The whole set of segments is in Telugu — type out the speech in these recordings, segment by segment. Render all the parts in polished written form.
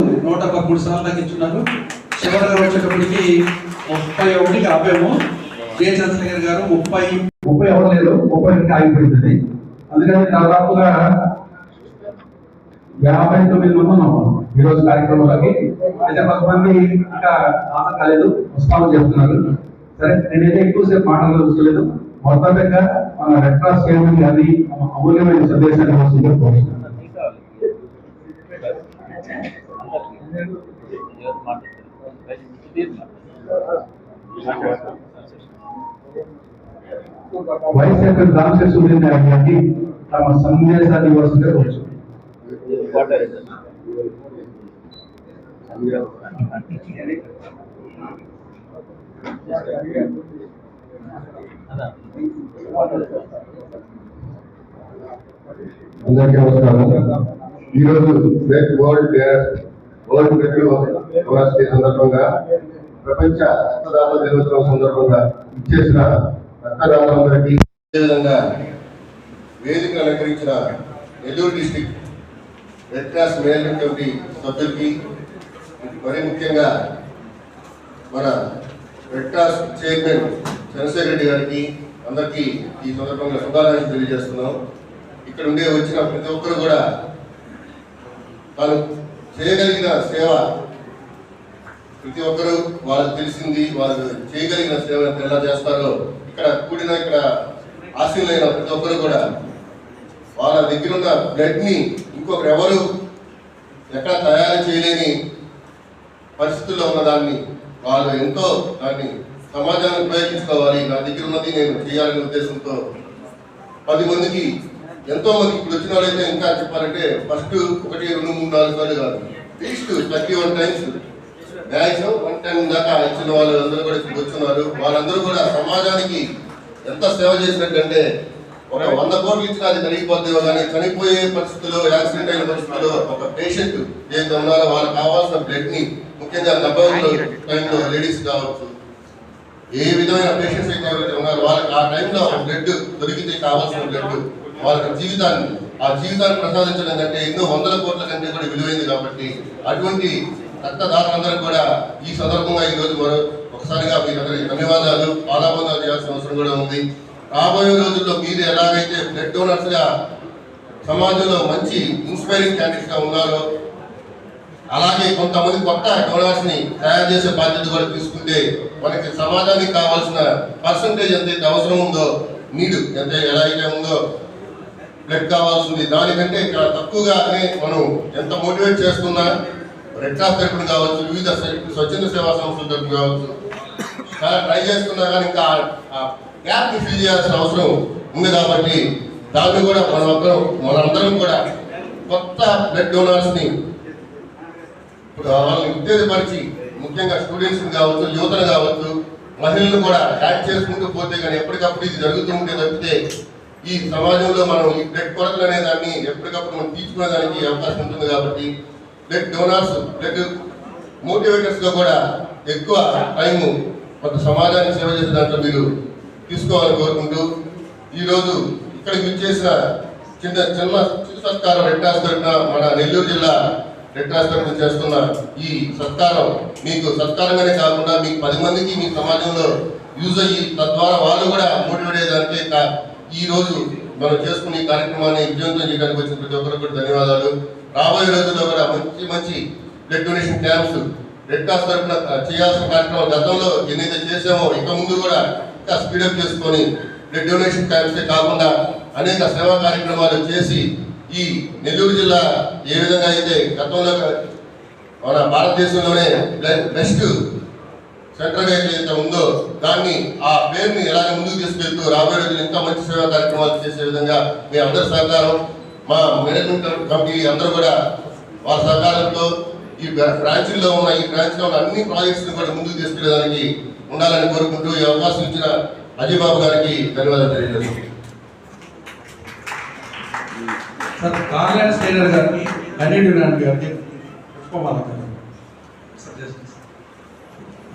113 సార్లు తగ్గించున్నారు. చివరిగా వచ్చేటప్పటికి 31కి ఆపాము. జే చంద్రశేఖర్ గారు 30 అవ్వలేదు, 30కి ఆగిపోయింది. అందుకని దాదాపుగా 59 మంది ఉన్నాము ఈరోజు కార్యక్రమాలకి. అయితే కొంతమంది ఇంకా ఆసక్తి కాలేదు, వస్తామని చెప్తున్నారు. సరే, నేనైతే ఎక్కువసేపు మాట్లాడలేదు. మొత్తంగా మన రెడ్ క్రాస్ చైర్మన్ గారిని అమూల్యమైన సందేశాన్ని వస్తుందని కోరుతున్నాను. వైస్ సెక్రటరీ రామశేఖర్ సుధీర్ గారికి తమ సందేశాన్ని ఇవ్వాల్సిందిగా కోరుతున్నాను. అందరికీ నమస్కారం. ఈరోజు వరల్డ్ బ్లడ్ డొనేషన్ డే సందర్భంగా, ప్రపంచ రక్తదాత దినోత్సవం సందర్భంగా ఇచ్చేసిన రక్తదాతలందరికీ, అదేవిధంగా వేదిక అలంకరించిన Nellore district red cross management committee సభ్యులకి, మరి ముఖ్యంగా మన red cross chairman Chandrasekhar Reddy గారికి అందరికీ ఈ సందర్భంగా శుభాకాంక్షలు తెలియజేస్తున్నాం. ఇక్కడ ఉండే వచ్చిన ప్రతి ఒక్కరు కూడా తాను చేయగలిగిన సేవ, ప్రతి ఒక్కరు వాళ్ళకి తెలిసింది, వాళ్ళు చేయగలిగిన సేవ ఎలా చేస్తారో ఇక్కడ ఆశీలైన ప్రతి ఒక్కరు కూడా వాళ్ళ దగ్గర ఉన్న బ్లడ్ని ఇంకొకరు ఎవరు ఎక్కడ తయారు చేయలేని పరిస్థితుల్లో ఉన్న దాన్ని వాళ్ళు ఎంతో దాన్ని సమాజాన్ని ఉపయోగించుకోవాలి, నా దగ్గర ఉన్నది నేను చేయాలనే ఉద్దేశంతో 10 మందికి, ఎంతో మందికి ఇప్పుడు వచ్చిన వాళ్ళైతే ఇంకా చెప్పాలంటే ఫస్ట్ 1, 2, 3, 4 సార్లు కాదు, అట్లీస్ట్ 31 టైమ్స్ మ్యాక్సిమం 110 దాకా ఇచ్చిన వాళ్ళు అందరూ కూడా ఇప్పుడు వచ్చున్నారు. వాళ్ళందరూ కూడా సమాజానికి ఎంత సేవ చేసినట్టంటే, ఒక 100 కోట్లు ఇచ్చినా అది కరిగిపోద్దేమో కానీ చనిపోయే పరిస్థితుల్లో, యాక్సిడెంట్ అయిన పరిస్థితుల్లో ఒక పేషెంట్ ఏదైతే ఉన్నారో వాళ్ళకి కావాల్సిన బ్లడ్ని, ముఖ్యంగా నవంబర్ టైంలో లేడీస్ కావచ్చు, ఏ విధమైన పేషెంట్స్ అయితే ఎవరైతే ఉన్నారో వాళ్ళకి ఆ టైంలో బ్లడ్ దొరికితే కావాల్సిన బ్లడ్ వాళ్ళకి ఆ జీవితాన్ని ప్రసాదించడం కంటే ఎన్నో 100 కోట్ల కంటే కూడా విలువైంది. కాబట్టి అటువంటి రక్తదాతలందరూ కూడా ఈ సందర్భంగా ఈరోజు ఒకసారిగా మీరందరికీ ధన్యవాదాలు, పాదాబంధాలు చేయాల్సిన అవసరం కూడా ఉంది. రాబోయే రోజుల్లో మీరు ఎలాగైతే బ్లడ్ డోనర్స్ గా సమాజంలో మంచి ఇన్స్పైరింగ్ క్యాండిడేట్స్ గా ఉన్నారో, అలాగే కొంతమంది కొత్త డోనర్స్ ని తయారు చేసే బాధ్యత కూడా తీసుకుంటే మనకి సమాజానికి కావాల్సిన పర్సంటేజ్ ఎంతైతే అవసరం ఉందో, నీడు ఎలా అయితే ఉందో, బ్లడ్ కావాల్సింది దానికంటే చాలా తక్కువగానే మనం ఎంత మోటివేట్ చేస్తున్నా, రెడ్ క్రాస్ తరపున కావచ్చు, వివిధ స్వచ్ఛంద సేవా సంస్థల తరపున కావచ్చు, చాలా ట్రై చేస్తున్నా కానీ ఇంకా గ్యాప్ ని ఫిల్ చేయాల్సిన అవసరం ఉంది. కాబట్టి దాన్ని కూడా మనందరం కూడా కొత్త బ్లడ్ డోనర్స్ ని వాళ్ళని ఉత్తేజపరిచి, ముఖ్యంగా స్టూడెంట్స్ కావచ్చు, యువతను కావచ్చు, మహిళలను కూడా యాడ్ చేసుకుంటూ పోతే కానీ ఎప్పటికప్పుడు ఇది జరుగుతూ ఉంటే తప్పితే ఈ సమాజంలో మనం ఈ బ్లడ్ కొరతలు అనే దాన్ని ఎప్పటికప్పుడు మనం తీర్చుకునేదానికి అవకాశం ఉంటుంది. కాబట్టి బ్లడ్ డోనర్స్, బ్లడ్ మోటివేటర్స్ గా కూడా ఎక్కువ టైము కొంత సమాజానికి సేవ చేసే దాంట్లో మీరు తీసుకోవాలని కోరుకుంటూ, ఈరోజు ఇక్కడికి విచ్చేసిన చిన్న సత్కారం రెడ్ క్రాస్ తరఫున, మన నెల్లూరు జిల్లా రెడ్ క్రాస్ తరఫున చేస్తున్న ఈ సత్కారం మీకు సత్కారంగానే కాకుండా మీకు 10 మందికి మీ సమాజంలో యూజ్ అయ్యి తద్వారా వాళ్ళు కూడా మోటివేట్ అయ్యేదానికే ఈ రోజు మనం చేసుకునే ఈ కార్యక్రమాన్ని విజయవంతం చేయడానికి వచ్చిన ప్రతి ఒక్కరికి కూడా ధన్యవాదాలు. రాబోయే రోజుల్లో కూడా మంచి blood donation camps red cross తరఫున చేయాల్సిన కార్యక్రమాలు గతంలో ఎన్నైతే చేసామో ఇక ముందు కూడా ఇంకా స్పీడప్ చేసుకొని బ్లడ్ డొనేషన్ క్యాంప్సే కాకుండా అనేక సేవా కార్యక్రమాలు చేసి ఈ నెల్లూరు జిల్లా ఏ విధంగా అయితే గతంలో మన భారతదేశంలోనే బెస్ట్ సెంట్రల్ ఏదైతే ఉందో దాన్ని, ఆ పేరుని ఎలాగ ముందుకు తీసుకెళ్తూ రాబోయే రోజులు ఇంకా మంచి సేవా కార్యక్రమాలు చేసే విధంగా మీ అందరి సహకారం, మా మేనేజ్మెంట్ కమిటీ అందరూ కూడా వారి సహకారంతో ఈ బ్రాంచ్లో ఉన్న అన్ని ప్రాజెక్ట్స్ ని కూడా ముందుకు తీసుకెళ్ళడానికి ఉండాలని కోరుకుంటూ ఈ అవకాశం ఇచ్చిన అజయ్ బాబు గారికి ధన్యవాదాలు తెలియజేస్తున్నాను. సార్, కార్లైన్ స్టైనర్ గారికి, కన్నీడు గారికి పుష్పమాల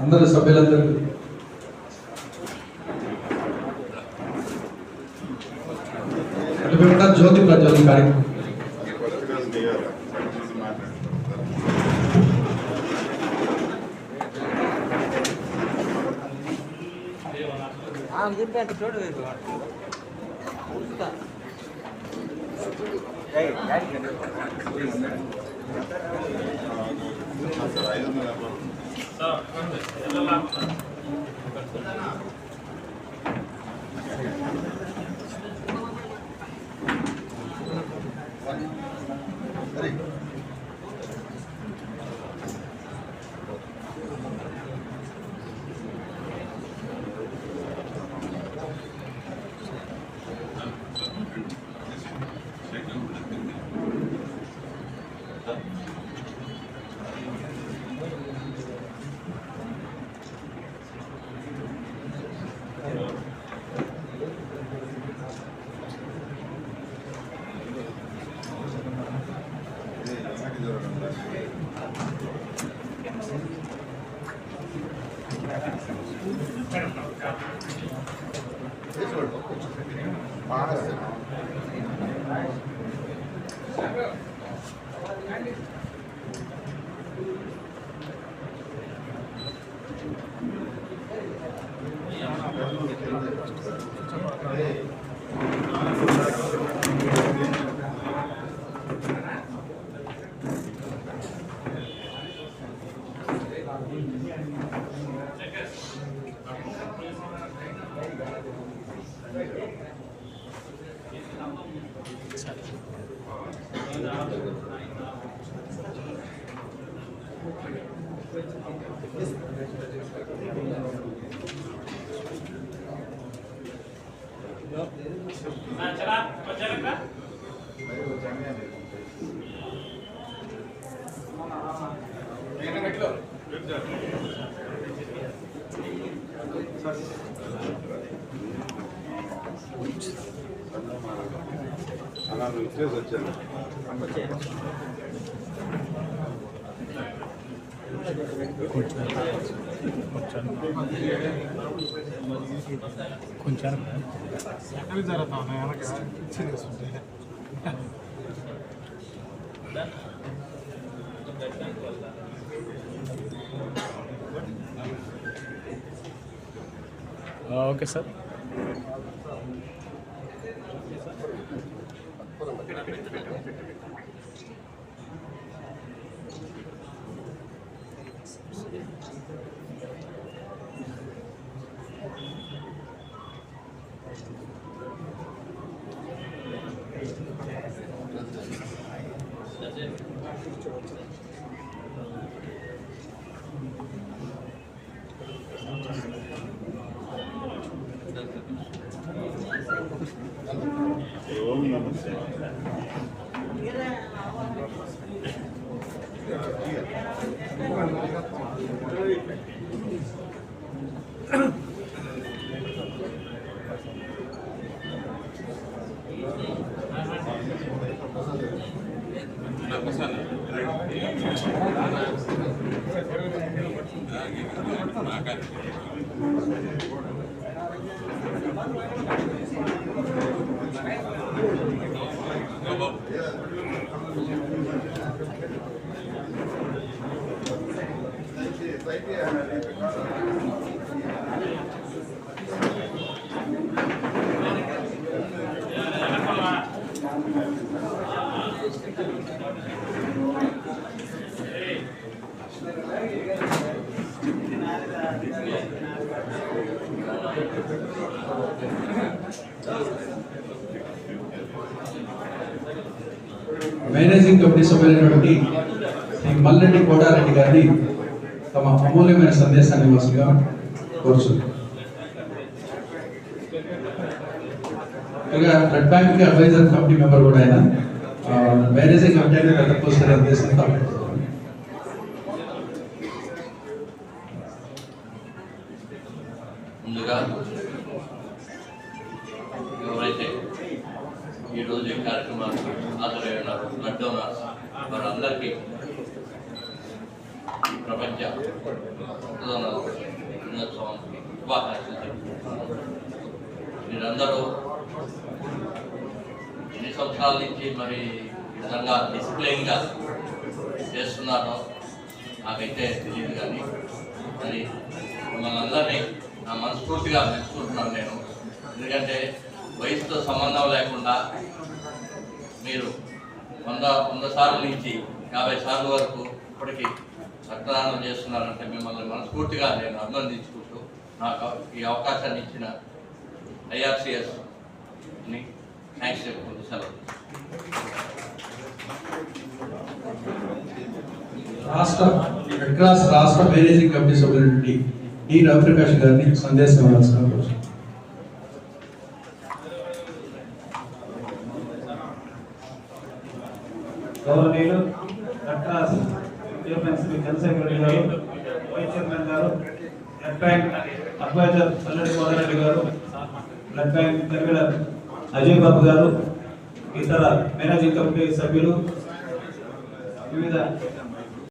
అందరూ సభ్యులందరూ జ్యోతి ప్రజ్వలన కార్యక్రమం కొంచెం ఓకే సార్. మేనేజింగ్ కమిటీ సభ్యులైనటువంటి శ్రీ మల్లెడ్డి కోడారెడ్డి గారిని తమ అమూల్యమైన సందేశాన్ని ఇవ్వాల్సిందిగా కోరుచున్నాను. Blood bank adviser committee member కూడా ఆయన మేనేజింగ్ కమిటీ అనేది పెద్ద పోస్ట్ ఉద్దేశంతో ముందుగా ఎవరైతే ఈరోజు ఈ కార్యక్రమానికి హాజరై ఉన్నారు బ్లడ్ డోనర్స్ వారందరికీ ప్రపంచ రక్తదాన దినోత్సవానికి శుభాకాంక్షలు తెలుపుతున్నాను. మీరందరూ ఎన్ని సంవత్సరాల నుంచి మరి విధంగా డిసిప్లైన్గా చేస్తున్నారో నాకైతే తెలియదు, కానీ మరి మిమ్మల్ని అందరినీ నా మనస్ఫూర్తిగా మెచ్చుకుంటున్నాను నేను. ఎందుకంటే వయసుతో సంబంధం లేకుండా మీరు 100 సార్లు నుంచి 50 సార్ల వరకు ఇప్పటికీ రక్తదానం చేస్తున్నారంటే మిమ్మల్ని మనస్ఫూర్తిగా నేను అభినందించుకుంటూ నాకు ఈ అవకాశాన్ని ఇచ్చిన IRCSని థ్యాంక్స్ చెప్పుకుంటూ సెలవు. రెడ్ క్రాస్ రాష్ట్ర మేనేజింగ్ కమిటీ సభ్యులు డి రవిప్రకాష్ గారిని సందేశం ఇవ్వాల్సిన గౌరవనీయులు red cross chairman Shri Chandrasekhar Reddy గారు, వైస్ చైర్మన్ గారు, blood bank adviser Palledi Kodareddy గారు, blood bank convener Ajay Babu గారు, ఇతర మేనేజింగ్ కమిటీ సభ్యులు, వివిధ